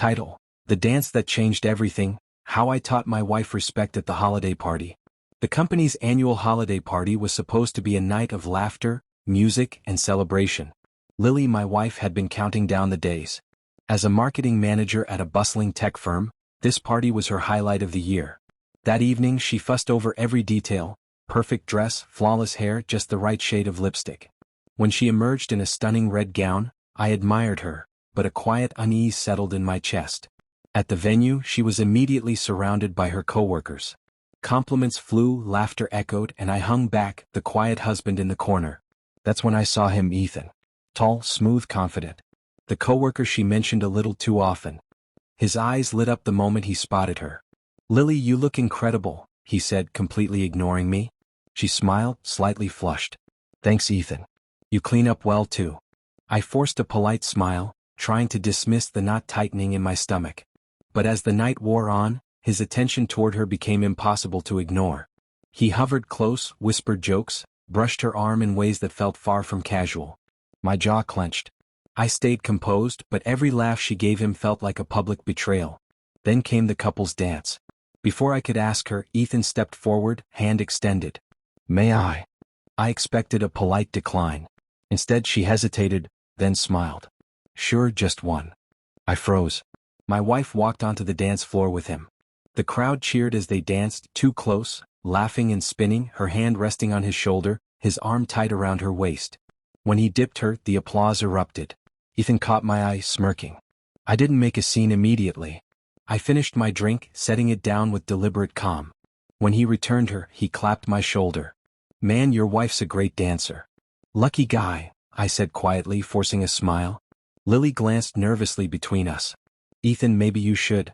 Title: The Dance That Changed Everything, How I Taught My Wife Respect at the Holiday Party. The company's annual holiday party was supposed to be a night of laughter, music, and celebration. Lily, my wife, had been counting down the days. As a marketing manager at a bustling tech firm, this party was her highlight of the year. That evening she fussed over every detail: perfect dress, flawless hair, just the right shade of lipstick. When she emerged in a stunning red gown, I admired her, but a quiet unease settled in my chest. At the venue, she was immediately surrounded by her coworkers. Compliments flew, laughter echoed, and I hung back, the quiet husband in the corner. That's when I saw him, Ethan. Tall, smooth, confident. The coworker she mentioned a little too often. His eyes lit up the moment he spotted her. "Lily, you look incredible," he said, completely ignoring me. She smiled, slightly flushed. "Thanks, Ethan. You clean up well too." I forced a polite smile, trying to dismiss the knot tightening in my stomach. But as the night wore on, his attention toward her became impossible to ignore. He hovered close, whispered jokes, brushed her arm in ways that felt far from casual. My jaw clenched. I stayed composed, but every laugh she gave him felt like a public betrayal. Then came the couple's dance. Before I could ask her, Ethan stepped forward, hand extended. "May I?" I expected a polite decline. Instead she hesitated, then smiled. "Sure, just one." I froze. My wife walked onto the dance floor with him. The crowd cheered as they danced, too close, laughing and spinning, her hand resting on his shoulder, his arm tight around her waist. When he dipped her, the applause erupted. Ethan caught my eye, smirking. I didn't make a scene immediately. I finished my drink, setting it down with deliberate calm. When he returned her, he clapped my shoulder. "Man, your wife's a great dancer." "Lucky guy," I said quietly, forcing a smile. Lily glanced nervously between us. "Ethan, maybe you should."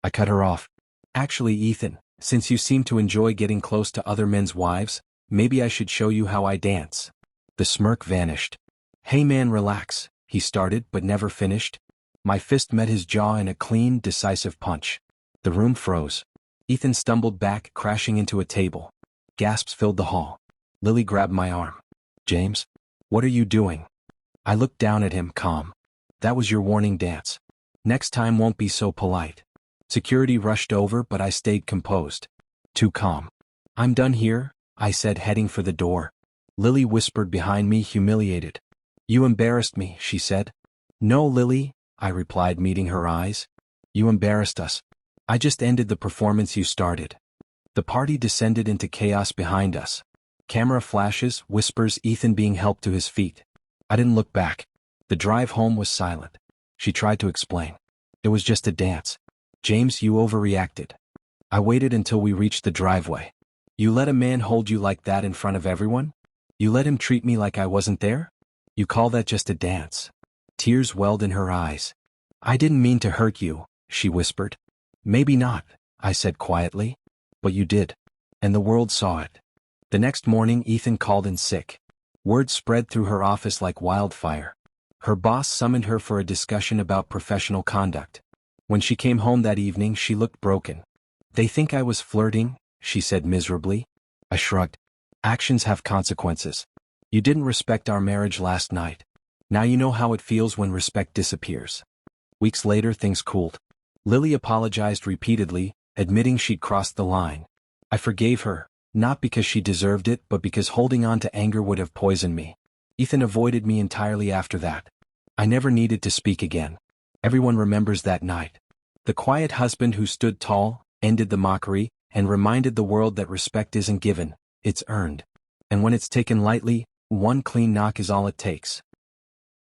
I cut her off. "Actually, Ethan, since you seem to enjoy getting close to other men's wives, maybe I should show you how I dance." The smirk vanished. "Hey man, relax," he started but never finished. My fist met his jaw in a clean, decisive punch. The room froze. Ethan stumbled back, crashing into a table. Gasps filled the hall. Lily grabbed my arm. "James? What are you doing?" I looked down at him, calm. "That was your warning dance. Next time won't be so polite." Security rushed over, but I stayed composed. Too calm. "I'm done here," I said, heading for the door. Lily whispered behind me, humiliated. "You embarrassed me," she said. "No, Lily," I replied, meeting her eyes. "You embarrassed us. I just ended the performance you started." The party descended into chaos behind us. Camera flashes, whispers, Ethan being helped to his feet. I didn't look back. The drive home was silent. She tried to explain. "It was just a dance. James, you overreacted." I waited until we reached the driveway. "You let a man hold you like that in front of everyone? You let him treat me like I wasn't there? You call that just a dance?" Tears welled in her eyes. "I didn't mean to hurt you," she whispered. "Maybe not," I said quietly. "But you did. And the world saw it." The next morning Ethan called in sick. Word spread through her office like wildfire. Her boss summoned her for a discussion about professional conduct. When she came home that evening she looked broken. "They think I was flirting," she said miserably. I shrugged. "Actions have consequences. You didn't respect our marriage last night. Now you know how it feels when respect disappears." Weeks later things cooled. Lily apologized repeatedly, admitting she'd crossed the line. I forgave her, not because she deserved it but because holding on to anger would have poisoned me. Ethan avoided me entirely after that. I never needed to speak again. Everyone remembers that night. The quiet husband who stood tall, ended the mockery, and reminded the world that respect isn't given, it's earned. And when it's taken lightly, one clean knock is all it takes.